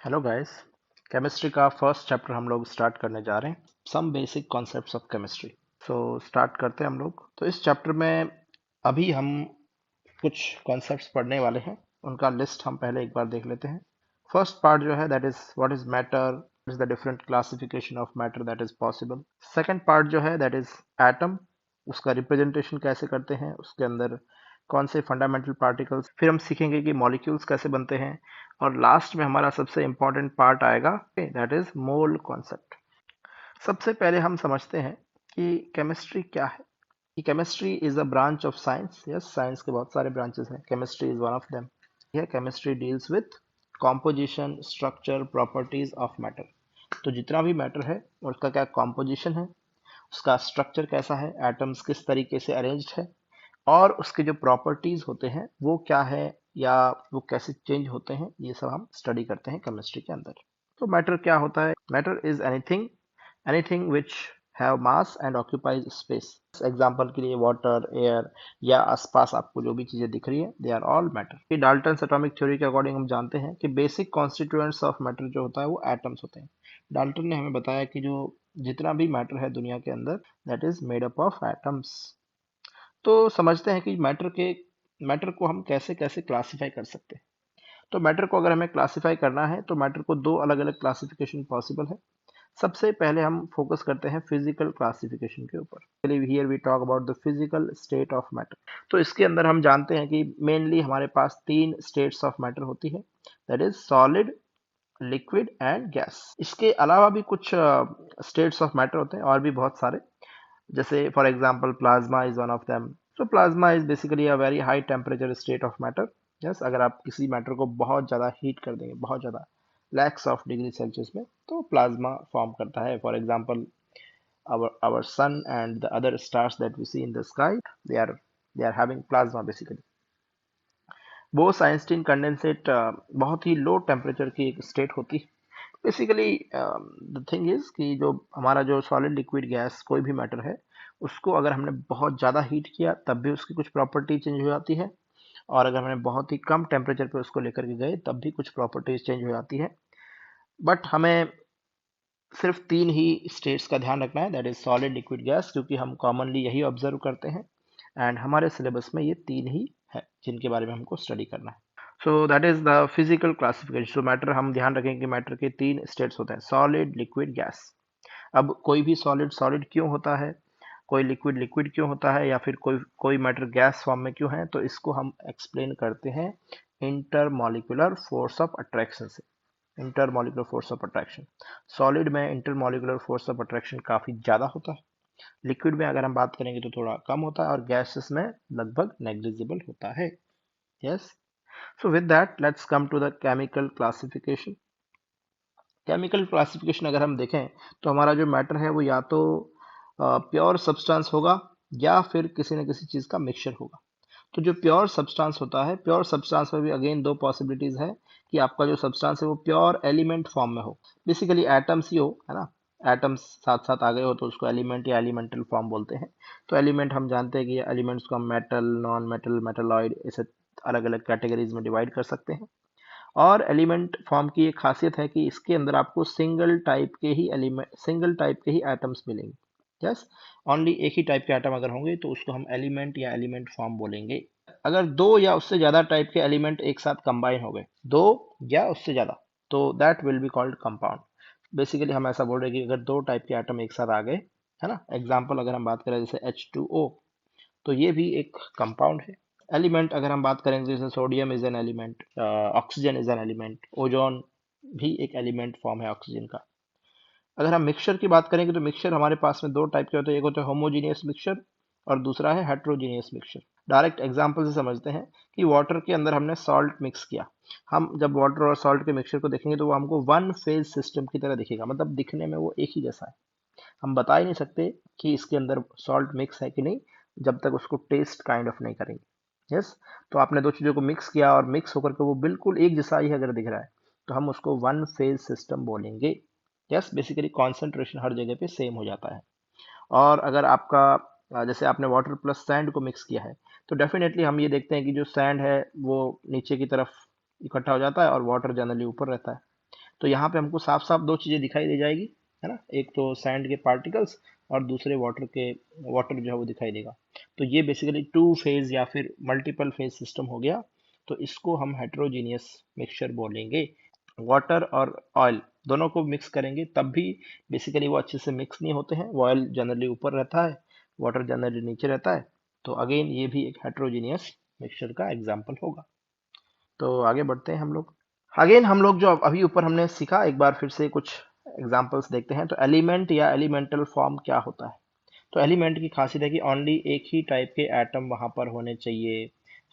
Hello guys. Chemistry का first chapter हम लोग स्टार्ट करने जा रहे हैं, some basic concepts of chemistry. So start करते हैं हम लोग। तो इस चैप्टर में अभी हम कुछ कॉन्सेप्ट्स पढ़ने वाले हैं, उनका लिस्ट हम पहले एक बार देख लेते हैं। फर्स्ट पार्ट जो है that is what is matter, is the different classification of matter that is possible. Second part जो है दैट इज एटम, उसका रिप्रेजेंटेशन कैसे करते हैं, उसके अंदर कौन से फंडामेंटल पार्टिकल्स। फिर हम सीखेंगे कि मॉलिक्यूल्स कैसे बनते हैं, और लास्ट में हमारा सबसे इंपॉर्टेंट पार्ट आएगा दैट इज मोल कॉन्सेप्ट। सबसे पहले हम समझते हैं कि केमिस्ट्री क्या है। कि chemistry is a branch of science. Yes, science के बहुत सारे ब्रांचेस हैं, chemistry is one of them. यह chemistry deals with composition, structure, properties of matter. तो जितना भी मैटर है उसका क्या कॉम्पोजिशन है, उसका स्ट्रक्चर कैसा है, एटम्स किस तरीके से अरेंज्ड है, और उसके जो प्रॉपर्टीज होते हैं वो क्या है, या वो कैसे चेंज होते हैं, ये सब हम स्टडी करते हैं केमिस्ट्री के अंदर। तो मैटर क्या होता है? Matter is anything anything which have mass and occupies space. Example के लिए वाटर, एयर, या आसपास आपको जो भी चीजें दिख रही है, they are all matter. Dalton's atomic theory के अकॉर्डिंग हम जानते हैं कि बेसिक कॉन्स्टिट्यूएंट्स ऑफ मैटर जो होता है वो एटम्स होते हैं। डाल्टन ने हमें बताया कि जो जितना भी मैटर है दुनिया के अंदर, that is made up of atoms. तो समझते हैं कि मैटर को हम कैसे कैसे क्लासिफाई कर सकते हैं। तो मैटर को अगर हमें क्लासिफाई करना है तो मैटर को दो अलग अलग क्लासिफिकेशन पॉसिबल है। सबसे पहले हम फोकस करते हैं फिजिकल क्लासिफिकेशन के ऊपर। Here we talk about the physical state of matter. तो इसके अंदर हम जानते हैं कि मेनली हमारे पास तीन स्टेट्स ऑफ मैटर होती है, that is solid, liquid and gas. इसके अलावा भी कुछ स्टेट्स ऑफ मैटर होते हैं, और भी बहुत सारे। जैसे for example plasma is one of them. So plasma is basically a very high temperature state of matter. Yes, अगर आप किसी मैटर को बहुत ज़्यादा हीट कर देंगे, बहुत ज़्यादा लैक्स ऑफ डिग्री सेल्सियस में, तो प्लाज्मा फॉर्म करता है। For example our sun and the other stars that we see in the sky, they are having plasma basically. Bose Einstein condensate बहुत ही लो टेम्परेचर की एक स्टेट होती है। बेसिकली द थिंग इज कि जो हमारा जो सॉलिड, लिक्विड, गैस कोई भी मैटर है, उसको अगर हमने बहुत ज़्यादा हीट किया तब भी उसकी कुछ प्रॉपर्टी चेंज हो जाती है, और अगर हमने बहुत ही कम टेम्परेचर पे उसको लेकर के गए तब भी कुछ प्रॉपर्टीज चेंज हो जाती है। बट हमें सिर्फ तीन ही स्टेट्स का ध्यान रखना है, that is solid, liquid, gas, क्योंकि हम कॉमनली यही ऑब्जर्व करते हैं, एंड हमारे सिलेबस में ये तीन ही है जिनके बारे में हमको स्टडी करना है। So that is the physical classification. So matter, हम ध्यान रखें कि मैटर के तीन स्टेट्स होते हैं, सॉलिड, लिक्विड, गैस। अब कोई भी सॉलिड सॉलिड क्यों होता है, कोई लिक्विड लिक्विड क्यों होता है, या फिर कोई कोई मैटर गैस फॉर्म में क्यों है, तो इसको हम एक्सप्लेन करते हैं इंटरमॉलिक्यूलर फोर्स ऑफ अट्रैक्शन से। Intermolecular force of attraction, solid में इंटरमॉलिक्यूलर फोर्स ऑफ अट्रैक्शन काफ़ी ज़्यादा होता है, लिक्विड में अगर हम बात करेंगे तो थोड़ा कम होता है, और गैसेस में लगभग नेग्लिजिबल होता है। Yes, so with that let's come to the chemical classification. Chemical classification अगर हम देखें तो हमारा जो मैटर है वो या तो प्योर सब्सटेंस होगा, या फिर किसी न किसी चीज़ का मिक्सचर होगा। तो जो प्योर सब्सटेंस होता है, प्योर सब्सटेंस में भी अगेन दो पॉसिबिलिटीज है कि आपका जो सब्सटेंस है वो प्योर एलिमेंट फॉर्म में हो, बेसिकली एटम्स ही हो, है ना। एटम्स साथ साथ आ गए हो तो उसको एलिमेंट या एलिमेंटल फॉर्म बोलते हैं। तो एलिमेंट हम जानते हैं कि एलिमेंट्स को हम मेटल, नॉन मेटल, मेटलॉइड, ऐसे अलग अलग कैटेगरीज में डिवाइड कर सकते हैं। और एलिमेंट फॉर्म की एक खासियत है कि इसके अंदर आपको सिंगल टाइप के ही एलिमेंट, सिंगल टाइप के ही एटम्स मिलेंगे। यस, ओनली एक ही टाइप के एटम अगर होंगे तो उसको हम एलिमेंट या एलिमेंट फॉर्म बोलेंगे। अगर दो या उससे ज्यादा टाइप के एलिमेंट एक साथ कंबाइन हो गए, दो या उससे ज्यादा, तो that will be called compound. Basically हम ऐसा बोल रहे हैं कि अगर दो टाइप के एटम एक साथ आ गए, है ना। एग्जाम्पल अगर हम बात करें जैसे H2O, तो ये भी एक कंपाउंड है। एलिमेंट अगर हम बात करेंगे जैसे sodium is an element, oxygen is an element, ozone भी एक एलिमेंट फॉर्म है ऑक्सीजन का। अगर हम मिक्सचर की बात करेंगे तो मिक्सचर हमारे पास में दो टाइप के होते हैं, एक होता है होमोजीनियस मिक्सचर और दूसरा है हेट्रोजीनियस मिक्सचर। डायरेक्ट एग्जांपल से समझते हैं कि वाटर के अंदर हमने सॉल्ट मिक्स किया। हम जब वाटर और सॉल्ट के मिक्सचर को देखेंगे तो वो हमको वन फेज सिस्टम की तरह दिखेगा, मतलब दिखने में वो एक ही जैसा है। हम बता ही नहीं सकते कि इसके अंदर सॉल्ट मिक्स है कि नहीं जब तक उसको टेस्ट काइंड ऑफ नहीं करेंगे। यस, तो आपने दो चीज़ों को मिक्स किया और मिक्स होकर के वो बिल्कुल एक जैसा ही अगर दिख रहा है तो हम उसको वन फेज सिस्टम बोलेंगे। यस, बेसिकली कॉन्सेंट्रेशन हर जगह पे सेम हो जाता है। और अगर आपका जैसे आपने वाटर प्लस सैंड को मिक्स किया है तो डेफिनेटली हम ये देखते हैं कि जो सैंड है वो नीचे की तरफ इकट्ठा हो जाता है और वाटर जनरली ऊपर रहता है। तो यहाँ पे हमको साफ साफ दो चीजें दिखाई दे जाएगी, है ना, एक तो सैंड के पार्टिकल्स और दूसरे वाटर जो है वो दिखाई देगा। तो ये बेसिकली टू फेज या फिर मल्टीपल फेज सिस्टम हो गया। तो इसको हम हेट्रोजीनियस मिक्सचर बोलेंगे। वाटर और ऑयल दोनों को मिक्स करेंगे तब भी बेसिकली वो अच्छे से मिक्स नहीं होते हैं। ऑयल जनरली ऊपर रहता है, वाटर जनरली नीचे रहता है। तो अगेन ये भी एक हेट्रोजीनियस मिक्सचर का एग्जाम्पल होगा। तो आगे बढ़ते हैं हम लोग। अगेन हम लोग जो अभी ऊपर हमने सीखा, एक बार फिर से कुछ एग्जाम्पल्स देखते हैं। तो एलिमेंट या एलिमेंटल फॉर्म क्या होता है? तो एलिमेंट की खासियत है कि ओनली एक ही टाइप के एटम वहां पर होने चाहिए,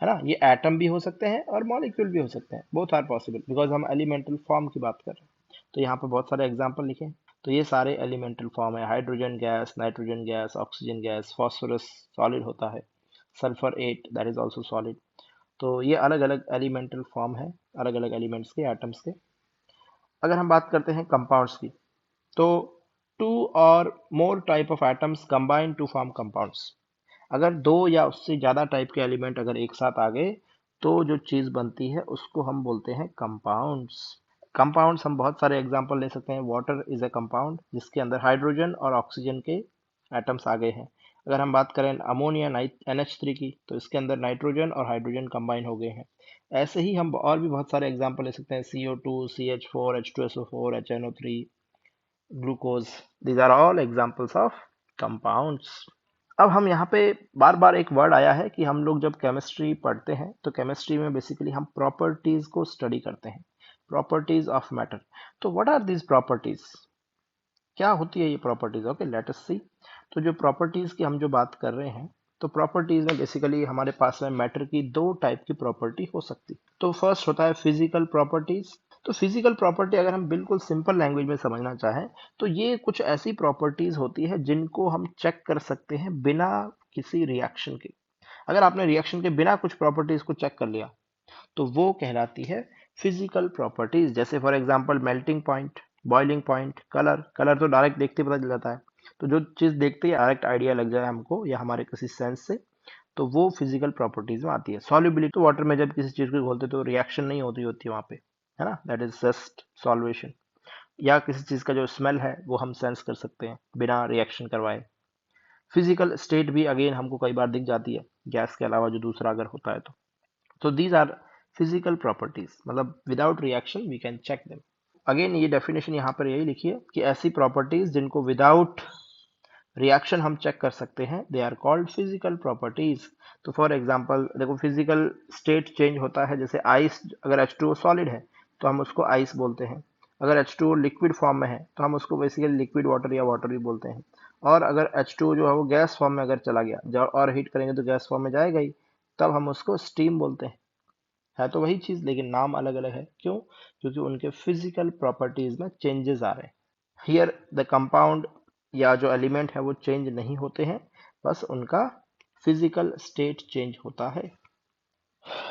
है ना। ये एटम भी हो सकते हैं और मॉलिक्यूल भी हो सकते हैं, बोथ आर पॉसिबल, बिकॉज हम एलिमेंटल फॉर्म की बात कर रहे हैं। तो यहाँ पर बहुत सारे एग्जाम्पल लिखे हैं। तो ये सारे एलिमेंटल फॉर्म है। Hydrogen gas, nitrogen gas, oxygen gas, phosphorus solid होता है, sulphur 8 that is also solid. तो ये अलग अलग एलिमेंटल फॉर्म है, अलग अलग एलिमेंट्स के, एटम्स के। अगर हम बात करते हैं कंपाउंड्स की, तो टू और more type of atoms combine to form compounds. अगर दो या उससे ज़्यादा टाइप के एलिमेंट अगर एक साथ आ गए तो जो चीज़ बनती है उसको हम बोलते हैं कंपाउंड्स। कंपाउंड्स हम बहुत सारे एग्जांपल ले सकते हैं। वाटर इज अ कंपाउंड जिसके अंदर हाइड्रोजन और ऑक्सीजन के एटम्स आ गए हैं। अगर हम बात करें अमोनिया NH3 की, तो इसके अंदर नाइट्रोजन और हाइड्रोजन कंबाइन हो गए हैं। ऐसे ही हम और भी बहुत सारे एग्जांपल ले सकते हैं। CO2, CH4, H2SO4, HNO3, glucose, these are all examples of compounds. अब हम यहाँ पे बार बार एक वर्ड आया है कि हम लोग जब केमिस्ट्री पढ़ते हैं तो केमिस्ट्री में बेसिकली हम प्रॉपर्टीज को स्टडी करते हैं, प्रॉपर्टीज ऑफ मैटर। तो व्हाट आर दीज प्रॉपर्टीज? क्या होती है ये प्रॉपर्टीज? ओके, लेट अस सी। तो जो प्रॉपर्टीज की हम जो बात कर रहे हैं, तो प्रॉपर्टीज में बेसिकली हमारे पास में मैटर की दो टाइप की प्रॉपर्टी हो सकती। तो फर्स्ट होता है फिजिकल प्रॉपर्टीज। तो फिजिकल प्रॉपर्टी अगर हम बिल्कुल सिंपल लैंग्वेज में समझना चाहें तो ये कुछ ऐसी प्रॉपर्टीज होती है जिनको हम चेक कर सकते हैं बिना किसी रिएक्शन के। अगर आपने रिएक्शन के बिना कुछ प्रॉपर्टीज को चेक कर लिया तो वो कहलाती है फिजिकल प्रॉपर्टीज। जैसे for example melting point, boiling point, colour. Colour तो डायरेक्ट देखते ही पता चल जाता है। तो जो चीज देखते ही डायरेक्ट आइडिया लग जाए हमको या हमारे किसी सेंस से, तो वो फिजिकल प्रॉपर्टीज में आती है। सॉल्युबिलिटी, तो वाटर में जब किसी चीज को घोलते तो रिएक्शन नहीं होती है वहां पे, है ना, दैट इज जस्ट सॉल्वेशन। या किसी चीज का जो स्मेल है वो हम सेंस कर सकते हैं बिना रिएक्शन करवाए। फिजिकल स्टेट भी अगेन हमको कई बार दिख जाती है, गैस के अलावा जो दूसरा अगर होता है तो दीज आर फिजिकल प्रॉपर्टीज, मतलब without reaction we can check them. Again ये डेफिनेशन यहाँ पर यही लिखी है कि ऐसी प्रॉपर्टीज जिनको विदाउट रिएक्शन हम चेक कर सकते हैं, they are called physical properties. तो फॉर एग्जांपल देखो, फिजिकल स्टेट चेंज होता है। जैसे आइस, अगर H2O सॉलिड है तो हम उसको आइस बोलते हैं। अगर H2O लिक्विड फॉर्म में है तो हम उसको बेसिकली लिक्विड वाटर या वाटर भी बोलते हैं। और अगर H2O जो है वो गैस फॉर्म में अगर चला गया, जब और हीट करेंगे तो गैस फॉर्म में जाएगा ही, तब हम उसको स्टीम बोलते हैं। है तो वही चीज लेकिन नाम अलग अलग है। क्यों? क्योंकि उनके फिजिकल प्रॉपर्टीज में चेंजेस आ रहे हैं। हियर द कंपाउंड या जो एलिमेंट है वो चेंज नहीं होते हैं, बस उनका फिजिकल स्टेट चेंज होता है।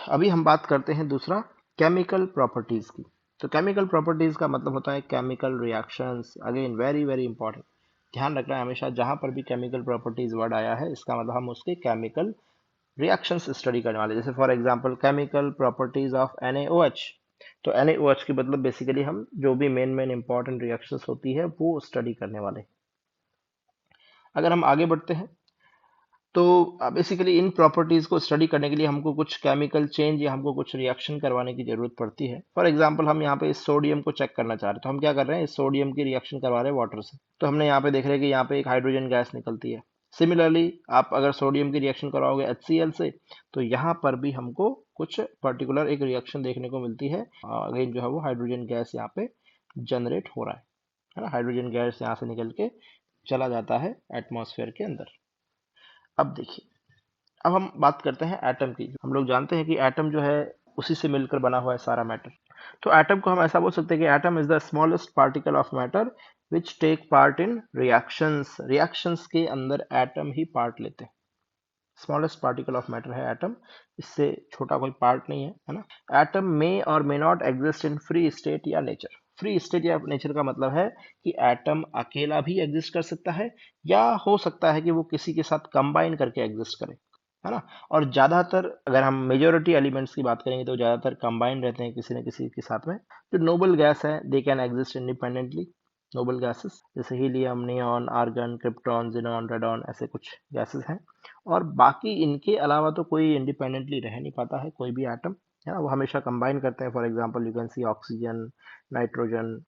अभी हम बात करते हैं दूसरा, केमिकल प्रॉपर्टीज की। तो केमिकल प्रॉपर्टीज का मतलब होता है chemical reactions. Again very very important, ध्यान रखना है हमेशा जहां पर भी केमिकल प्रॉपर्टीज वर्ड आया है इसका मतलब हम उसके केमिकल रिएक्शंस स्टडी करने वाले। जैसे for example chemical properties of NaOH। तो NaOH की मतलब बेसिकली हम जो भी मेन मेन इंपॉर्टेंट रिएक्शंस होती है वो स्टडी करने वाले। अगर हम आगे बढ़ते हैं तो बेसिकली इन प्रॉपर्टीज को स्टडी करने के लिए हमको कुछ केमिकल चेंज या हमको कुछ रिएक्शन करवाने की जरूरत पड़ती है। फॉर एग्जांपल हम यहाँ पे इस सोडियम को चेक करना चाह रहे हैं, तो हम क्या कर रहे हैं, इस सोडियम की रिएक्शन करवा रहे हैं वाटर से। तो हमने यहाँ पे देख रहे हैं कि यहाँ पे एक हाइड्रोजन गैस निकलती है। सिमिलरली आप अगर सोडियम की रिएक्शन करवाओगे HCl से, तो यहाँ पर भी हमको कुछ पर्टिकुलर एक रिएक्शन देखने को मिलती है। अगेन जो है वो हाइड्रोजन गैस यहाँ पे जनरेट हो रहा है ना। हाइड्रोजन गैस यहाँ से निकल के चला जाता है एटमॉस्फेयर के अंदर। अब देखिए, अब हम बात करते हैं एटम की। हम लोग जानते हैं कि एटम जो है उसी से मिलकर बना हुआ है सारा मैटर। तो एटम को हम ऐसा बोल सकते हैं कि atom is the smallest particle of matter which take part in reactions. Reactions के अंदर एटम ही पार्ट लेते हैं। स्मॉलेस्ट पार्टिकल ऑफ मैटर है एटम, इससे छोटा कोई पार्ट नहीं है ना। एटम में और may not exist in free state या नेचर। फ्री स्टेट या नेचर का मतलब है कि एटम अकेला भी एग्जिस्ट कर सकता है या हो सकता है कि वो किसी के साथ कंबाइन करके एग्जिस्ट करे। है ना। और ज़्यादातर अगर हम मेजोरिटी एलिमेंट्स की बात करेंगे तो ज़्यादातर कंबाइन रहते हैं किसी न किसी के साथ में। जो नोबल गैस है they can exist independently, noble gases जैसे helium, neon, argon, krypton, xenon, radon, ऐसे कुछ गैसेस हैं। और बाकी इनके अलावा तो कोई इंडिपेंडेंटली रह नहीं पाता है कोई भी एटम, है ना। वो हमेशा कंबाइन करते हैं। For example you can see oxygen, nitrogen,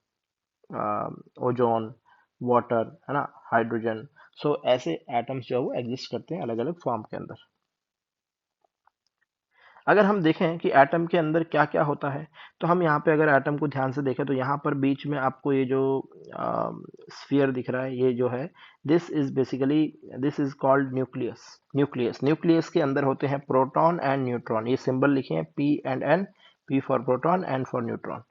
ozone, water, है ना, हाइड्रोजन। सो ऐसे एटम्स जो है वो एग्जिस्ट करते हैं अलग अलग फॉर्म के अंदर। अगर हम देखें कि एटम के अंदर क्या क्या होता है, तो हम यहाँ पे अगर एटम को ध्यान से देखें तो यहाँ पर बीच में आपको ये जो स्फीयर दिख रहा है, ये जो है this is basically, this is called nucleus. Nucleus के अंदर होते हैं प्रोटॉन एंड न्यूट्रॉन। ये सिंबल लिखे हैं P and N, P for proton, N for neutron.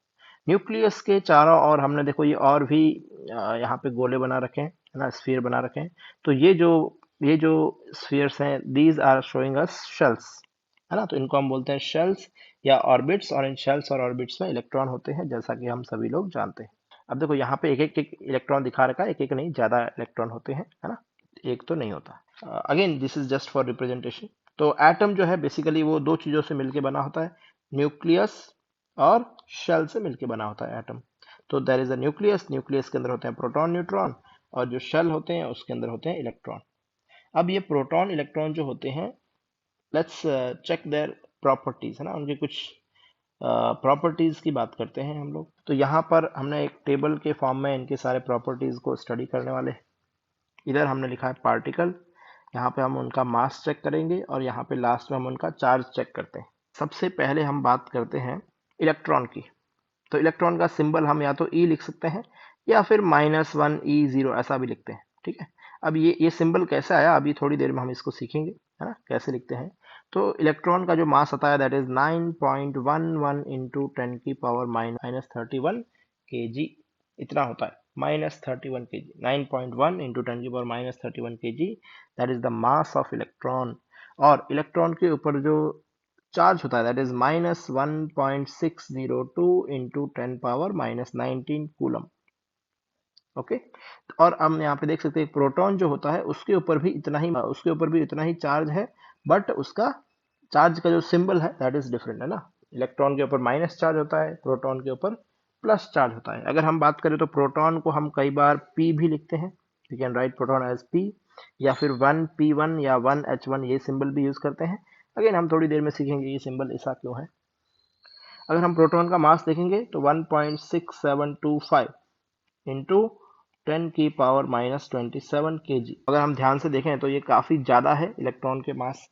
Nucleus के चारों ओर हमने देखो ये और भी यहाँ पे गोले बना रखे हैं, है ना, स्फीयर बना रखे हैं। तो ये जो स्फीयर्स हैं these are showing us shells, है ना। तो इनको हम बोलते हैं शेल्स या ऑर्बिट्स, और इन शेल्स और ऑर्बिट्स में इलेक्ट्रॉन होते हैं जैसा कि हम सभी लोग जानते हैं। अब देखो यहाँ पे एक एक इलेक्ट्रॉन दिखा रखा है, एक एक नहीं, ज्यादा इलेक्ट्रॉन होते हैं, है ना, एक तो नहीं होता। Again this is just for representation. तो एटम जो है बेसिकली वो दो चीजों से मिलकर बना होता है, न्यूक्लियस और शेल से मिलकर बना होता है एटम। तो there is a nucleus, nucleus के अंदर होते हैं प्रोटॉन, न्यूट्रॉन, और जो शेल होते हैं उसके अंदर होते हैं इलेक्ट्रॉन। अब ये प्रोटॉन इलेक्ट्रॉन जो होते हैं, लेट्स चेक देयर प्रॉपर्टीज, है ना, उनके कुछ प्रॉपर्टीज की बात करते हैं हम लोग। तो यहाँ पर हमने एक टेबल के फॉर्म में इनके सारे प्रॉपर्टीज को स्टडी करने वाले हैं। इधर हमने लिखा है पार्टिकल, यहाँ पे हम उनका मास चेक करेंगे, और यहाँ पे लास्ट में हम उनका चार्ज चेक करते हैं। सबसे पहले हम बात करते हैं इलेक्ट्रॉन की। तो इलेक्ट्रॉन का सिंबल हम या तो ई लिख सकते हैं या फिर -1 E0 ऐसा भी लिखते हैं, ठीक है। अब ये सिंबल कैसे आया, अभी थोड़ी देर में हम इसको सीखेंगे, है ना, कैसे लिखते हैं। तो इलेक्ट्रॉन का जो मास आता है दैट इज 9.11 इंटू 10⁻31 kg, इतना होता है, -31 kg, 9.1 into 10⁻31 kg, that is the mass of electron. और इलेक्ट्रॉन के ऊपर जो चार्ज होता है that is -1.602 into 10⁻19 coulomb. Okay. और हम यहाँ पे देख सकते हैं प्रोटॉन जो होता है उसके ऊपर भी इतना ही चार्ज है, बट उसका चार्ज का जो सिंबल है दैट इज डिफरेंट, है ना। इलेक्ट्रॉन के ऊपर माइनस चार्ज होता है, प्रोटॉन के ऊपर प्लस चार्ज होता है। अगर हम बात करें तो प्रोटॉन को हम कई बार पी भी लिखते हैं, we can write proton as P, या फिर 1p1 या 1h1 ये सिंबल भी यूज करते हैं। अगेन हम थोड़ी देर में सीखेंगे ये सिंबल ऐसा क्यों है। अगर हम प्रोटॉन का मास देखेंगे तो 1.6725 इंटू 10⁻⁻27 kg। अगर हम ध्यान से देखें तो ये काफी ज्यादा है इलेक्ट्रॉन के मास।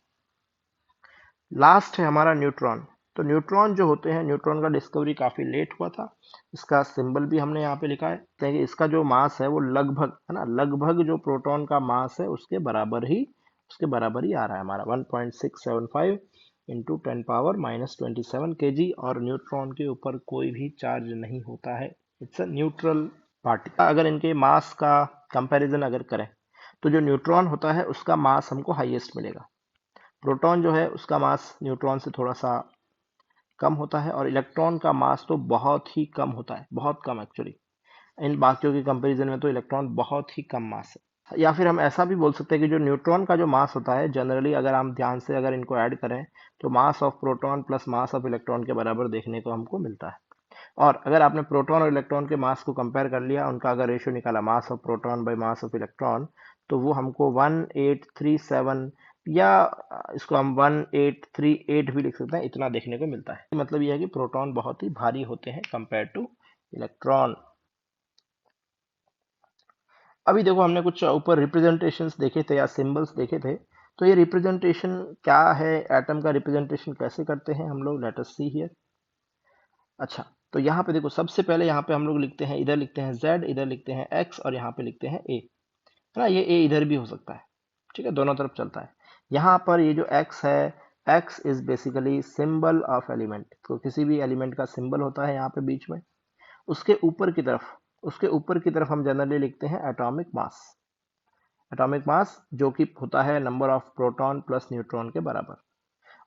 लास्ट है हमारा न्यूट्रॉन। तो न्यूट्रॉन जो होते हैं, न्यूट्रॉन का डिस्कवरी काफी लेट हुआ था। इसका सिंबल भी हमने यहाँ पे लिखा है, देखिए इसका जो मास है वो लगभग, है ना, लगभग जो प्रोटॉन का मास है उसके बराबर ही आ रहा है हमारा 1.675 इंटू 10⁻⁻27 kg। और न्यूट्रॉन के ऊपर कोई भी चार्ज नहीं होता है, इट्स अ न्यूट्रल पार्टिकल। अगर इनके मास का कंपैरिजन अगर करें तो जो न्यूट्रॉन होता है उसका मास हमको हाईएस्ट मिलेगा। प्रोटॉन जो है उसका मास न्यूट्रॉन से थोड़ा सा कम होता है, और इलेक्ट्रॉन का मास तो बहुत ही कम होता है, बहुत कम एक्चुअली। इन बाकियों के कंपैरिजन में तो इलेक्ट्रॉन बहुत ही कम मास है। या फिर हम ऐसा भी बोल सकते हैं कि जो न्यूट्रॉन का जो मास होता है जनरली, अगर हम ध्यान से अगर इनको ऐड करें तो mass of proton plus mass of electron के बराबर देखने को हमको मिलता है। और अगर आपने प्रोटॉन और इलेक्ट्रॉन के मास को कंपेयर कर लिया, उनका अगर रेशियो निकाला mass of proton by mass of electron, तो वो हमको 1837, या इसको हम 1838 भी लिख सकते हैं, इतना देखने को मिलता है। मतलब यह है कि प्रोटॉन बहुत ही भारी होते हैं कंपेयर टू इलेक्ट्रॉन। अभी देखो हमने कुछ ऊपर रिप्रेजेंटेशंस देखे थे या सिंबल्स देखे थे। तो ये रिप्रेजेंटेशन क्या है, एटम का रिप्रेजेंटेशन कैसे करते हैं हम लोग, लेट अस सी हियर। अच्छा, तो यहाँ पे देखो सबसे पहले यहाँ पे हम लोग लिखते हैं, इधर लिखते हैं z, इधर लिखते हैं x, और यहाँ पे लिखते हैं a, है ना। ये a इधर भी हो सकता है, ठीक है, दोनों तरफ चलता है। यहाँ पर ये जो x है, x is basically symbol of element. तो किसी भी एलिमेंट का सिंबल होता है यहाँ पे बीच में। उसके ऊपर की तरफ हम जनरली लिखते हैं एटॉमिक मास। एटॉमिक मास जो कि होता है number of proton plus neutron के बराबर।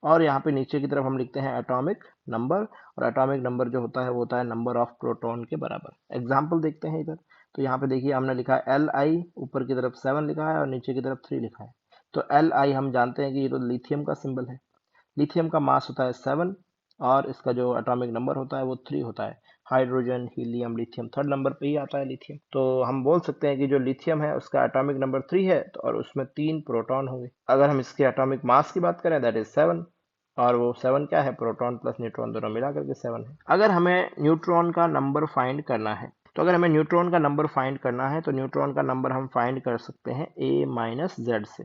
और यहाँ पे नीचे की तरफ हम लिखते हैं एटॉमिक नंबर, और एटॉमिक नंबर जो होता है वो होता है नंबर ऑफ प्रोटॉन के बराबर। एग्जाम्पल देखते हैं इधर। तो यहाँ पे देखिए हमने लिखा है Li, ऊपर की तरफ 7 लिखा है और नीचे की तरफ 3 लिखा है। तो Li हम जानते हैं कि ये तो लिथियम का सिंबल है। लिथियम का मास होता है 7 और इसका जो एटॉमिक नंबर होता है वो 3 होता है। Hydrogen, helium, lithium third number पे ही आता है लिथियम। तो हम बोल सकते हैं कि जो लिथियम है उसका एटॉमिक नंबर 3 है, तो और उसमें 3 प्रोटॉन होंगे। अगर हम इसके एटॉमिक मास की बात करें दैट इज 7, और वो 7 क्या है, प्रोटॉन प्लस न्यूट्रॉन दोनों मिला करके 7 है। अगर हमें न्यूट्रॉन का नंबर फाइंड करना है, तो अगर हमें न्यूट्रॉन का नंबर फाइंड करना है तो न्यूट्रॉन का नंबर हम फाइंड कर सकते हैं a माइनस जेड से।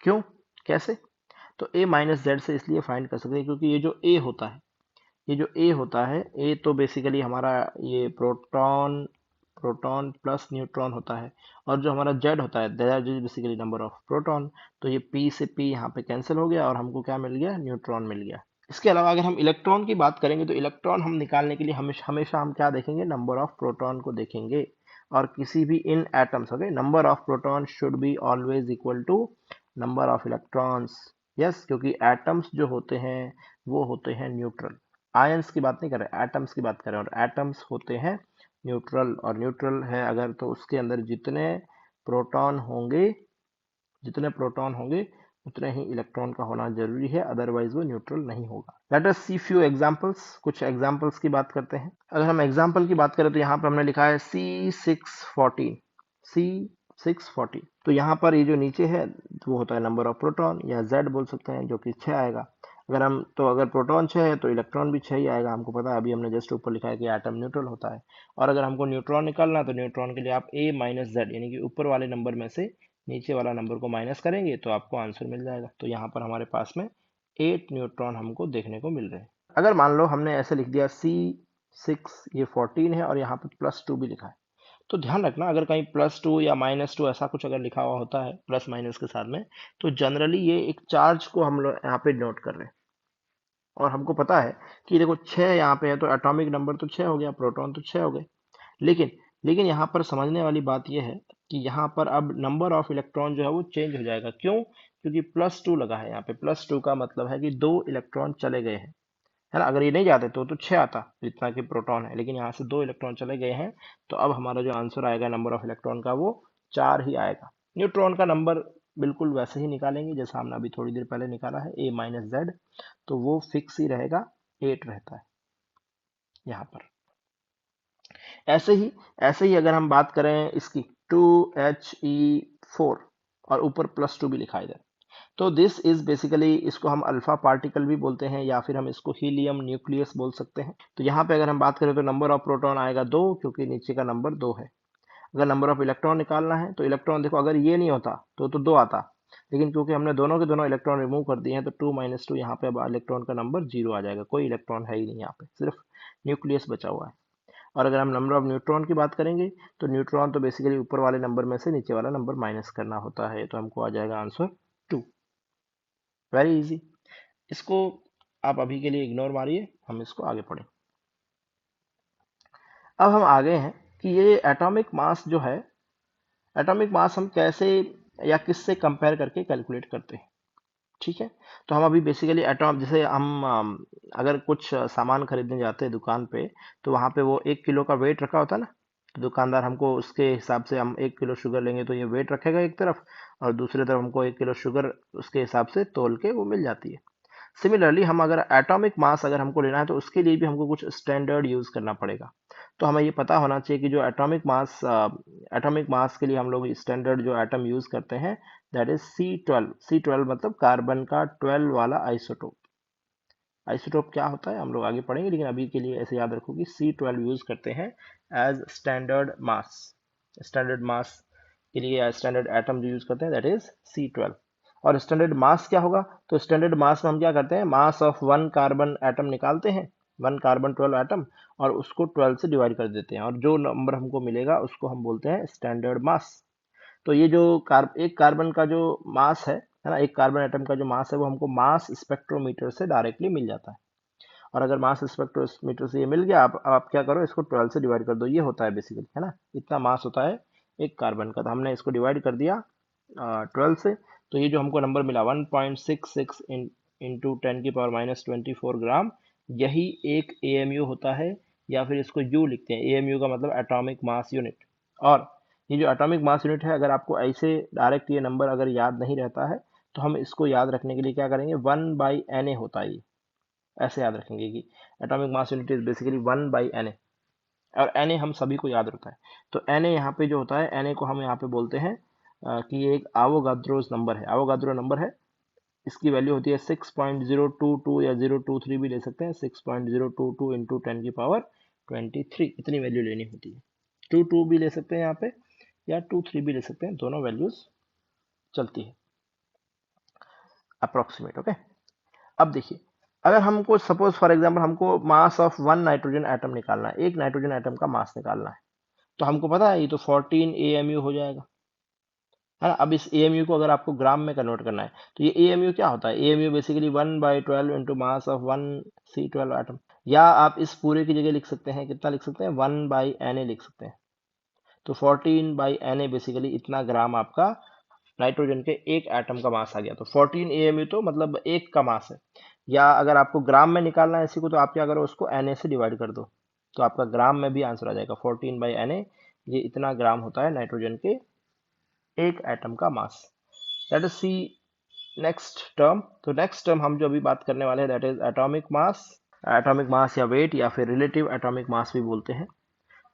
क्यों, कैसे? तो a माइनस जेड से इसलिए फाइंड कर सकते हैं क्योंकि ये जो a होता है, ये जो a होता है, a तो बेसिकली हमारा ये प्रोटॉन प्रोटॉन प्लस न्यूट्रॉन होता है, और जो हमारा z होता है that is basically number of proton. तो ये p से p यहाँ पे कैंसिल हो गया और हमको क्या मिल गया, न्यूट्रॉन मिल गया। इसके अलावा अगर हम इलेक्ट्रॉन की बात करेंगे तो इलेक्ट्रॉन हम निकालने के लिए हमेशा हमेशा हम क्या देखेंगे, नंबर ऑफ प्रोटॉन को देखेंगे। और किसी भी इन atoms, okay, number of proton should be always equal to number of electrons. Yes, क्योंकि एटम्स जो होते हैं वो होते हैं न्यूट्रल। आयंस की बात नहीं कर रहे, एटम्स की बात कर रहे हैं, और एटम्स होते हैं न्यूट्रल। और न्यूट्रल है अगर तो उसके अंदर जितने प्रोटॉन होंगे उतने ही इलेक्ट्रॉन का होना जरूरी है, अदरवाइज वो न्यूट्रल नहीं होगा। Let us see few examples, कुछ एग्जांपल्स की बात करते हैं। अगर हम एग्जांपल की बात करें तो यहाँ पर हमने लिखा है C614, C614। तो यहाँ पर ये जो नीचे है वो होता है नंबर ऑफ प्रोटॉन, या Z बोल सकते हैं, जो कि 6 आएगा। अगर प्रोटॉन 6 है तो इलेक्ट्रॉन भी 6 ही आएगा, हमको पता है, अभी हमने जस्ट ऊपर लिखा है कि एटम न्यूट्रल होता है। और अगर हमको न्यूट्रॉन निकालना है तो न्यूट्रॉन के लिए आप a माइनस जेड, यानी कि ऊपर वाले नंबर में से नीचे वाला नंबर को माइनस करेंगे तो आपको आंसर मिल जाएगा। तो यहाँ पर हमारे पास में 8 न्यूट्रॉन हमको देखने को मिल रहे हैं। अगर मान लो हमने ऐसे लिख दिया C6, ये 14 है और यहाँ पर +2 भी लिखा है, तो ध्यान रखना अगर कहीं +2 या -2 ऐसा कुछ अगर लिखा हुआ होता है प्लस माइनस के साथ में, तो जनरली ये एक चार्ज को हम लोग यहाँ पे नोट कर रहे हैं। और हमको पता है कि देखो 6 यहाँ पे है तो एटॉमिक नंबर तो 6 हो गया, प्रोटॉन तो 6 हो गए। लेकिन लेकिन यहाँ पर समझने वाली बात यह है कि यहाँ पर अब नंबर ऑफ इलेक्ट्रॉन जो है वो चेंज हो जाएगा। क्यों? क्योंकि +2 लगा है यहाँ पे। +2 का मतलब है कि 2 इलेक्ट्रॉन चले गए हैं, है ना। अगर ये नहीं जाते तो 6 आता जितना कि प्रोटॉन है, लेकिन यहाँ से 2 इलेक्ट्रॉन चले गए हैं, तो अब हमारा जो आंसर आएगा नंबर ऑफ इलेक्ट्रॉन का वो 4 ही आएगा। न्यूट्रॉन का नंबर बिल्कुल वैसे ही निकालेंगे जैसा हमने अभी थोड़ी देर पहले निकाला है, a माइनस जेड, तो वो फिक्स ही रहेगा, 8 रहता है यहाँ पर। ऐसे ही अगर हम बात करें इसकी 2He4 और ऊपर +2 भी लिखा इधर, तो दिस इज बेसिकली, इसको हम अल्फा पार्टिकल भी बोलते हैं या फिर हम इसको हीलियम न्यूक्लियस बोल सकते हैं। तो यहाँ पे अगर हम बात करें तो नंबर ऑफ प्रोटॉन आएगा 2, क्योंकि नीचे का नंबर 2 है। अगर नंबर ऑफ इलेक्ट्रॉन निकालना है तो इलेक्ट्रॉन देखो, अगर ये नहीं होता तो 2 आता, लेकिन क्योंकि हमने दोनों के दोनों इलेक्ट्रॉन रिमूव कर दिए हैं तो 2 - 2 यहाँ पे अब इलेक्ट्रॉन का नंबर 0 आ जाएगा। कोई इलेक्ट्रॉन है ही नहीं यहाँ पे, सिर्फ न्यूक्लियस बचा हुआ है। और अगर हम नंबर ऑफ न्यूट्रॉन की बात करेंगे तो न्यूट्रॉन तो बेसिकली ऊपर वाले नंबर में से नीचे वाला नंबर माइनस करना होता है, तो हमको आ जाएगा आंसर 2। Very easy. इसको आप अभी के लिए इग्नोर मारिए, हम इसको आगे पढ़ें। अब हम आगे हैं कि ये एटॉमिक मास जो है, एटॉमिक मास हम कैसे या किससे कंपेयर करके कैलकुलेट करते हैं, ठीक है। तो हम अभी बेसिकली एटॉम, जैसे हम अगर कुछ सामान खरीदने जाते हैं दुकान पे, तो वहाँ पे वो 1 किलो का वेट रखा होता है ना, तो दुकानदार हमको उसके हिसाब से, हम 1 किलो शुगर लेंगे तो ये वेट रखेगा एक तरफ, और दूसरी तरफ हमको 1 किलो शुगर उसके हिसाब से तोल के वो मिल जाती है। सिमिलरली हम अगर एटॉमिक मास अगर हमको लेना है तो उसके लिए भी हमको कुछ स्टैंडर्ड यूज करना पड़ेगा। तो हमें ये पता होना चाहिए कि जो एटॉमिक मास के लिए हम लोग स्टैंडर्ड जो एटम यूज करते हैं दैट इज C12। C12 मतलब कार्बन का 12 वाला आइसोटोप। आइसोटोप क्या होता है हम लोग आगे पढ़ेंगे, लेकिन अभी के लिए ऐसे याद रखो कि C12 यूज करते हैं एज स्टैंडर्ड मास। स्टैंडर्ड मास के लिए स्टैंडर्ड एटम जो यूज करते हैं दैट इज C12। और स्टैंडर्ड मास क्या होगा, तो स्टैंडर्ड मास में हम क्या करते हैं, मास ऑफ 1 कार्बन एटम निकालते हैं, 1 कार्बन 12 एटम, और उसको 12 से डिवाइड कर देते हैं, और जो नंबर हमको मिलेगा उसको हम बोलते हैं स्टैंडर्ड मास। तो ये जो एक कार्बन का जो मास है ना, एक कार्बन एटम का जो मास है वो हमको मास स्पेक्ट्रोमीटर से डायरेक्टली मिल जाता है। और अगर मास स्पेक्ट्रोमीटर से ये मिल गया, आप क्या करो, इसको 12 से डिवाइड कर दो, ये होता है बेसिकली, है ना, इतना मास होता है एक कार्बन का। तो हमने इसको डिवाइड कर दिया 12 से, तो ये जो हमको नंबर मिला 1.66 इंटू 10⁻⁻24 ग्राम, यही एक AMU होता है, या फिर इसको U लिखते हैं, AMU का मतलब एटॉमिक मास यूनिट। और ये जो एटॉमिक मास यूनिट है, अगर आपको ऐसे डायरेक्ट ये नंबर अगर याद नहीं रहता है तो हम इसको याद रखने के लिए क्या करेंगे, 1/Na होता है ये, ऐसे याद रखेंगे कि atomic mass unit is basically 1/Na, और Na हम सभी को याद रहता है। तो Na यहाँ पे जो होता है, Na को हम यहाँ पे बोलते हैं कि ये एक आवोगाद्रोस नंबर है, आवोगाद्रो नंबर है। इसकी वैल्यू होती है 6.022 या 023 भी ले सकते हैं, 6.022 इंटू 10⁻23, इतनी वैल्यू लेनी होती है। 22 भी ले सकते हैं यहाँ पे, या 23 भी ले सकते हैं, दोनों वैल्यूज चलती है अप्रोक्सीमेट। ओके, अब देखिए, अगर हमको सपोज फॉर एग्जांपल हमको मास ऑफ 1 नाइट्रोजन एटम निकालना है, एक नाइट्रोजन एटम का मास निकालना है, तो हमको पता है ये तो 14 AMU हो जाएगा, है ना। अब इस AMU को अगर आपको ग्राम में कन्वर्ट करना है, तो ये AMU क्या होता है, AMU basically 1/12 into mass of 1C12 atom, या आप इस पूरे की जगह लिख सकते हैं, कितना लिख सकते हैं, 1/Na लिख सकते हैं। तो 14/Na बेसिकली इतना ग्राम आपका नाइट्रोजन के एक एटम का मास आ गया। तो 14 AMU तो मतलब एक का मास है। या अगर आपको ग्राम में निकालना है इसी को, तो आप क्या करो, उसको Na से डिवाइड कर दो, तो आपका ग्राम में भी आंसर आ जाएगा। 14/Na, ये इतना ग्राम होता है नाइट्रोजन के एक एटम का मास। लेट अस सी नेक्स्ट टर्म। तो नेक्स्ट टर्म हम जो अभी बात करने वाले हैं, that is atomic mass. Atomic mass या वेट या फिर रिलेटिव एटॉमिक मास भी बोलते हैं।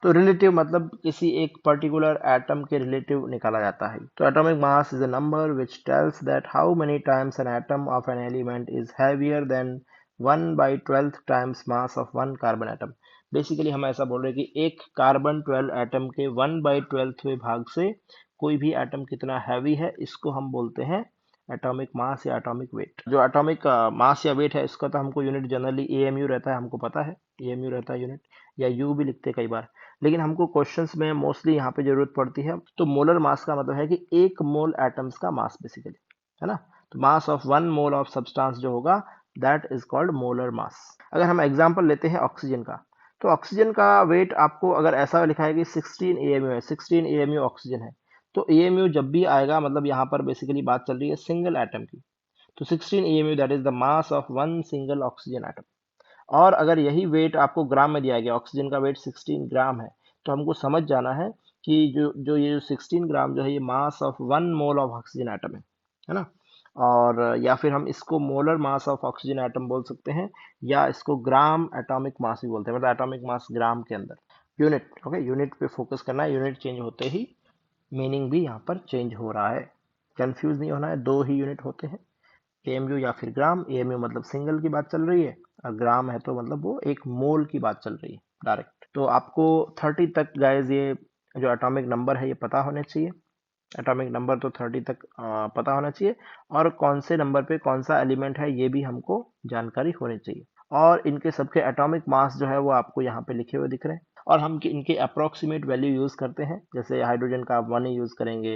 तो रिलेटिव मतलब किसी एक पर्टिकुलर एटम के रिलेटिव निकाला जाता है। तो atomic mass is a number which tells that how many times an atom of an element is heavier than 1/12 times mass of one carbon atom. Basically हम ऐसा बोल रहे हैं कि एक कार्बन 12 एटम के 1/12वें भाग से कोई भी एटम कितना हैवी है, इसको हम बोलते हैं एटॉमिक मास या एटॉमिक वेट। जो एटॉमिक मास या वेट है, इसका तो हमको यूनिट जनरली AMU रहता है, हमको पता है AMU रहता है यूनिट, या U भी लिखते हैं कई बार, लेकिन हमको क्वेश्चंस में मोस्टली यहाँ पे जरूरत पड़ती है। तो मोलर मास का मतलब है कि एक मोल एटम्स का मास बेसिकली, है ना। तो mass of 1 mole of substance जो होगा, that is called molar mass. अगर हम एग्जांपल लेते हैं ऑक्सीजन का, तो ऑक्सीजन का वेट आपको अगर ऐसा लिखा है कि 16 AMU है, 16 AMU ऑक्सीजन है, तो AMU जब भी आएगा मतलब यहाँ पर बेसिकली बात चल रही है सिंगल एटम की। तो 16 AMU that is the mass of one single oxygen atom. और अगर यही वेट आपको ग्राम में दिया गया, ऑक्सीजन का वेट 16 ग्राम है, तो हमको समझ जाना है कि जो ये 16 ग्राम जो है, ये mass of 1 mole of oxygen atom है ना। और या फिर हम इसको molar mass of oxygen atom बोल सकते हैं, या इसको ग्राम एटॉमिक मास भी बोलते हैं, मतलब एटॉमिक मास ग्राम के अंदर। यूनिट, ओके, यूनिट पे फोकस करना है, यूनिट चेंज होते ही मीनिंग भी यहाँ पर चेंज हो रहा है, कंफ्यूज नहीं होना है। दो ही यूनिट होते हैं, AMU या फिर ग्राम। AMU मतलब सिंगल की बात चल रही है, और ग्राम है तो मतलब वो एक मोल की बात चल रही है डायरेक्ट। तो आपको 30 तक गाइज ये जो एटॉमिक नंबर है ये पता होने चाहिए। एटॉमिक नंबर तो 30 तक पता होना चाहिए, और कौन से नंबर पे कौन सा एलिमेंट है ये भी हमको जानकारी होनी चाहिए। और इनके सबके एटॉमिक मास जो है वो आपको यहाँ पे लिखे हुए दिख रहे हैं, और हम इनके अप्रोक्सीमेट वैल्यू यूज करते हैं। जैसे हाइड्रोजन का आप 1 यूज करेंगे,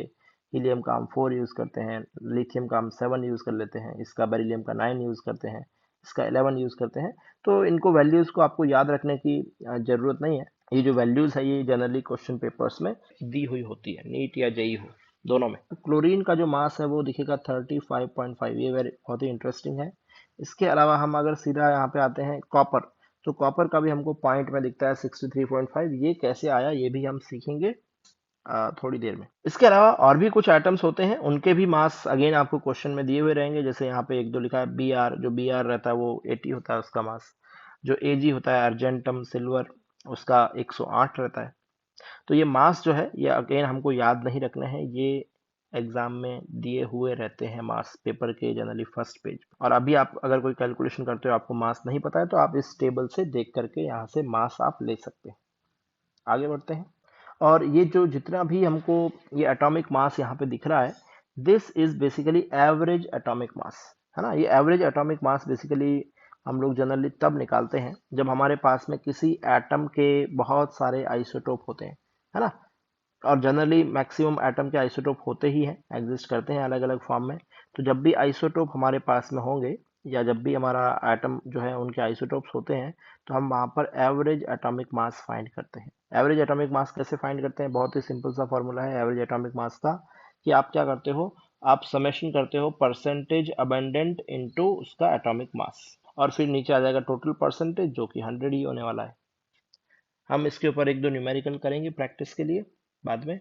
हीलियम का हम 4 यूज करते हैं, लिथियम का हम 7 यूज कर लेते हैं, इसका बेरिलियम का 9 यूज करते हैं, इसका 11 यूज करते हैं। तो इनको वैल्यूज को आपको याद रखने की जरूरत नहीं है। ये जो वैल्यूज है ये जनरली क्वेश्चन पेपर्स में दी हुई होती है, नीट या जेई हो दोनों में। क्लोरीन का जो मास है वो दिखेगा 35.5, ये बहुत ही इंटरेस्टिंग है। इसके अलावा हम अगर सीधा यहाँ पे आते हैं कॉपर, तो कॉपर का भी हमको पॉइंट में दिखता है 63.5। ये कैसे आया ये भी हम सीखेंगे थोड़ी देर में। इसके अलावा और भी कुछ आइटम्स होते हैं, उनके भी मास अगेन आपको क्वेश्चन में दिए हुए रहेंगे। जैसे यहाँ पे एक दो लिखा है Br, जो Br रहता है वो 80 होता है उसका मास। जो Ag होता है अर्जेंटम सिल्वर, उसका 108 रहता है। तो ये मास जो है ये अगेन हमको याद नहीं रखना है, ये एग्जाम में दिए हुए रहते हैं मास पेपर के जनरली फर्स्ट पेज। और अभी आप अगर कोई कैलकुलेशन करते हो आपको मास नहीं पता है, तो आप इस टेबल से देख करके यहाँ से मास आप ले सकते हैं। आगे बढ़ते हैं, और ये जो जितना भी हमको ये एटॉमिक मास यहाँ पे दिख रहा है, this is basically average atomic mass, है ना। ये एवरेज एटॉमिक मास बेसिकली हम लोग जनरली तब निकालते हैं जब हमारे पास में किसी एटम के बहुत सारे आइसोटोप होते हैं, है ना। और जनरली मैक्सिमम एटम के आइसोटोप होते ही हैं, एग्जिस्ट करते हैं अलग अलग फॉर्म में। तो जब भी आइसोटोप हमारे पास में होंगे, या जब भी हमारा एटम जो है उनके आइसोटोप्स होते हैं, तो हम वहाँ पर एवरेज एटॉमिक मास फाइंड करते हैं। एवरेज एटॉमिक मास कैसे फाइंड करते हैं, बहुत ही सिंपल सा फॉर्मूला है एवरेज एटॉमिक मास का, कि आप क्या करते हो, आप समेशन करते हो परसेंटेज अबंडेंट इनटू उसका एटॉमिक मास, और फिर नीचे आ जाएगा टोटल परसेंटेज जो कि 100 ही होने वाला है। हम इसके ऊपर एक दो न्यूमेरिकल करेंगे प्रैक्टिस के लिए बाद में।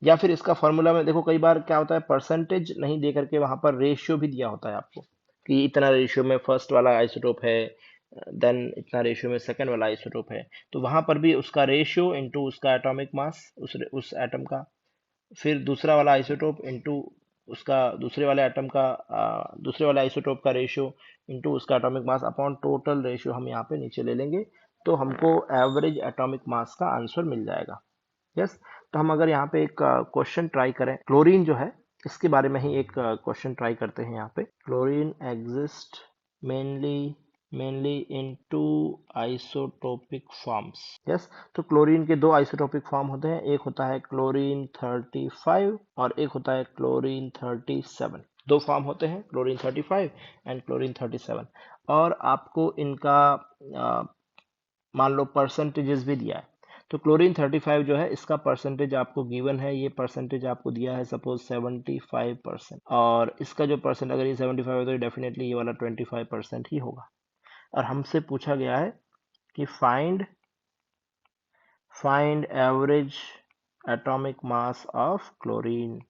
या फिर इसका फॉर्मूला में देखो, कई बार क्या होता है, परसेंटेज नहीं दे करके वहां पर रेशियो भी दिया होता है आपको, कि इतना रेशियो में फर्स्ट वाला आइसोटोप है, देन इतना रेशियो में सेकंड वाला आइसोटोप है। तो वहां पर भी उसका रेशियो इनटू उसका एटॉमिक मास, उस एटम का, फिर दूसरा वाला आइसोटोप इनटू उसका दूसरे वाले एटम का, दूसरे वाले आइसोटोप का रेशियो इनटू उसका atomic mass upon total ratio हम यहाँ पे नीचे ले लेंगे, तो हमको एवरेज एटॉमिक मास का आंसर मिल जाएगा। यस। तो हम अगर यहाँ पे एक क्वेश्चन ट्राई करें, क्लोरीन जो है इसके बारे में ही एक क्वेश्चन ट्राई करते हैं। यहाँ पे chlorine exist mainly mainly in two isotopic forms. Yes. तो क्लोरीन के दो आइसोटोपिक फॉर्म होते हैं, एक होता है क्लोरीन 35 और एक होता है क्लोरीन 37। दो फॉर्म होते हैं, क्लोरीन 35 एंड क्लोरीन 37। और आपको इनका मान लो परसेंटेजेस भी दिया है। तो क्लोरीन 35 जो है इसका परसेंटेज आपको गिवन है, ये परसेंटेज आपको दिया है सपोज 75%, और इसका जो परसेंट, अगर ये 75 है तो डेफिनेटली ये वाला 25% ही होगा। और हमसे पूछा गया है कि find average atomic mass of chlorine,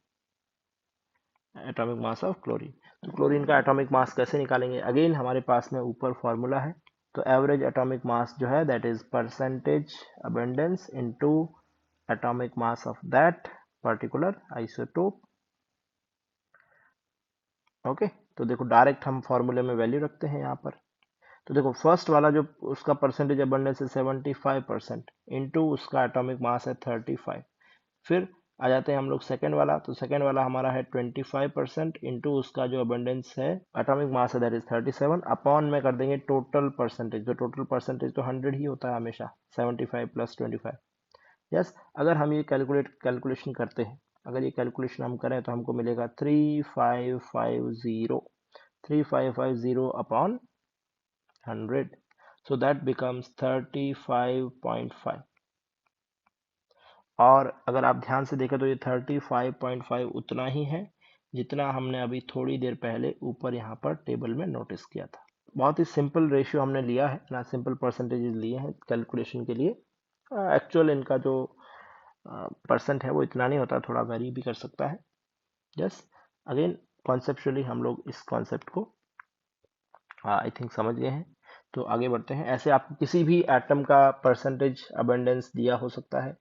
atomic mass of chlorine. तो क्लोरीन का एटॉमिक मास कैसे निकालेंगे, अगेन हमारे पास में ऊपर फॉर्मूला है। तो एवरेज एटॉमिक मास जो है that is percentage abundance into atomic mass of that particular isotope. Okay, तो देखो डायरेक्ट हम फॉर्मूले में वैल्यू रखते हैं यहाँ पर। तो देखो फर्स्ट वाला जो उसका परसेंटेज अबंडेंस है 75% इंटू उसका एटॉमिक मास है 35। फिर आ जाते हैं हम लोग सेकंड वाला, तो सेकंड वाला हमारा है 25% इंटू उसका जो अबंडेंस है एटॉमिक मास है दैट इज 37 अपॉन में कर देंगे टोटल परसेंटेज। जो टोटल परसेंटेज तो 100 ही होता है हमेशा, 75 प्लस 25। यस। अगर हम ये कैलकुलेशन करते हैं, अगर ये कैलकुलेशन हम करें तो हमको मिलेगा 3550 अपॉन 100, so that becomes 35.5। और अगर आप ध्यान से देखें तो ये 35.5 उतना ही है जितना हमने अभी थोड़ी देर पहले ऊपर यहाँ पर टेबल में नोटिस किया था। बहुत ही सिंपल रेशियो हमने लिया है ना, सिंपल परसेंटेजेस लिए हैं कैलकुलेशन के लिए। एक्चुअल इनका जो परसेंट है वो इतना नहीं होता, थोड़ा वेरी भी कर सकता है। यस। अगेन कॉन्सेप्चुअली हम लोग इस कॉन्सेप्ट को आई थिंक समझ गए हैं। तो आगे बढ़ते हैं। ऐसे आपको किसी भी एटम का परसेंटेज अबंडेंस दिया हो सकता है,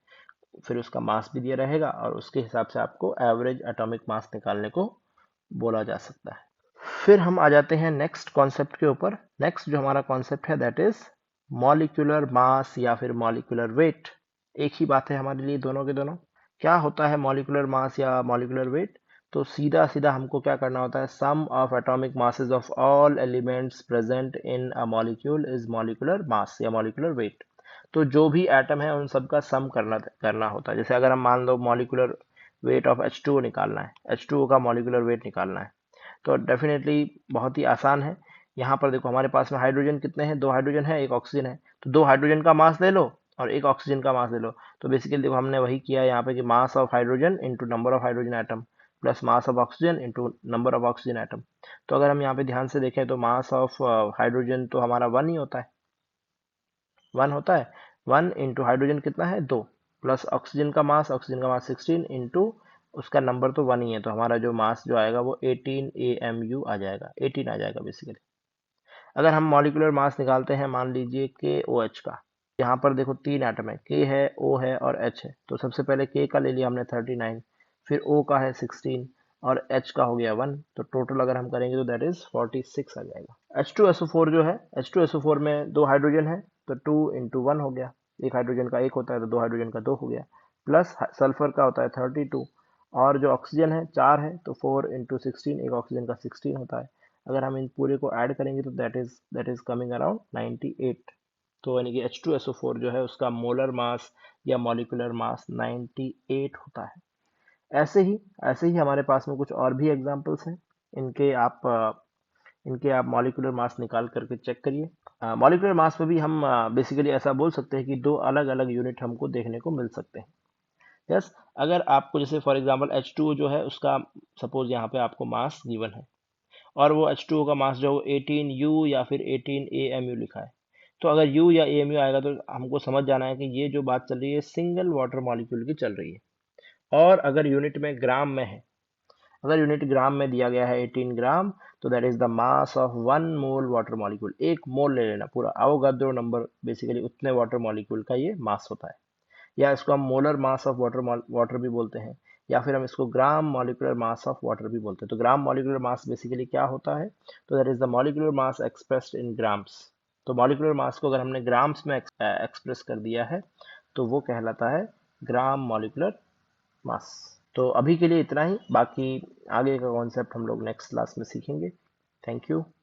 फिर उसका मास भी दिया रहेगा और उसके हिसाब से आपको एवरेज एटॉमिक मास निकालने को बोला जा सकता है। फिर हम आ जाते हैं नेक्स्ट कॉन्सेप्ट के ऊपर। नेक्स्ट जो हमारा कॉन्सेप्ट है दैट इज मॉलिक्यूलर मास या फिर मॉलिक्यूलर वेट। एक ही बात है हमारे लिए दोनों के दोनों। क्या होता है मॉलिक्यूलर मास या मॉलिक्यूलर वेट? तो सीधा सीधा हमको क्या करना होता है, sum of atomic masses of all elements present in a molecule is molecular mass या मॉलिक्यूलर वेट। तो जो भी एटम है उन सब का सम करना होता है। जैसे अगर हम मान low molecular weight of H2O निकालना है, H2O का मॉलिक्यूलर वेट निकालना है, तो डेफिनेटली बहुत ही आसान है। यहाँ पर देखो हमारे पास में हाइड्रोजन कितने हैं, दो हाइड्रोजन है, एक ऑक्सीजन है। तो दो हाइड्रोजन का मास ले लो और एक ऑक्सीजन का मास ले लो। तो बेसिकली देखो हमने वही किया है यहाँ पे कि mass of hydrogen into number of hydrogen atom plus mass of oxygen into number of oxygen atom. तो अगर हम यहाँ पे ध्यान से देखें तो मास ऑफ हाइड्रोजन तो हमारा 1 ही होता है, 1 होता है। 1 इंटू हाइड्रोजन कितना है, 2, प्लस ऑक्सीजन का मास 16 इंटू उसका नंबर तो 1 ही है, तो हमारा जो मास जो आएगा वो 18 AMU आ जाएगा, 18 आ जाएगा बेसिकली। अगर हम मॉलिक्यूलर मास निकालते हैं मान लीजिए KOH का, यहाँ पर देखो 3 एटम है, K है, O है और H है। तो सबसे पहले K का ले लिया हमने 39, फिर O का है 16 और H का हो गया 1। तो टोटल अगर हम करेंगे तो दैट इज 46 आ जाएगा। H2SO4 जो है, H2SO4 में दो हाइड्रोजन है तो 2 इंटू 1 हो गया, एक हाइड्रोजन का एक होता है तो दो हाइड्रोजन का दो हो गया, प्लस सल्फर का होता है 32, और जो ऑक्सीजन है 4 है तो 4 इंटू 16, एक ऑक्सीजन का 16 होता है। अगर हम इन पूरे को ऐड करेंगे तो दैट इज कमिंग अराउंड 98। तो यानी कि H2SO4 जो है उसका मोलर मास या मॉलिक्यूलर मास 98 होता है। ऐसे ही हमारे पास में कुछ और भी एग्जांपल्स हैं। इनके आप मॉलिक्यूलर मास निकाल करके चेक करिए। मॉलिक्यूलर मास में भी हम बेसिकली ऐसा बोल सकते हैं कि दो अलग अलग यूनिट हमको देखने को मिल सकते हैं। यस। अगर आपको जैसे फॉर एग्जांपल H2O जो है उसका सपोज यहाँ पे आपको मास गिवन है और वो H2O का मास जो 18U या फिर 18 AMU लिखा है। तो अगर U या AMU आएगा तो हमको समझ जाना है कि ये जो बात चल रही है सिंगल वाटर मॉलिक्यूल की चल रही है। और अगर यूनिट में ग्राम में है, अगर यूनिट ग्राम में दिया गया है 18 ग्राम, तो that is the mass of 1 mole water molecule. 1 मोल ले लेना पूरा, अवोगाद्रो नंबर, बेसिकली उतने वाटर मॉलिक्यूल का ये मास होता है। या इसको हम molar mass of water water भी बोलते हैं, या फिर हम इसको gram molecular mass of water भी बोलते हैं। तो ग्राम मॉलिक्यूलर मास बेसिकली क्या होता है, तो that is the molecular mass expressed in grams. तो मॉलिक्यूलर मास को अगर हमने ग्राम्स में एक्सप्रेस कर दिया है तो वो कहलाता है ग्राम मॉलिक्यूलर मास। तो अभी के लिए इतना ही, बाकी आगे का कॉन्सेप्ट हम लोग नेक्स्ट क्लास में सीखेंगे। Thank you.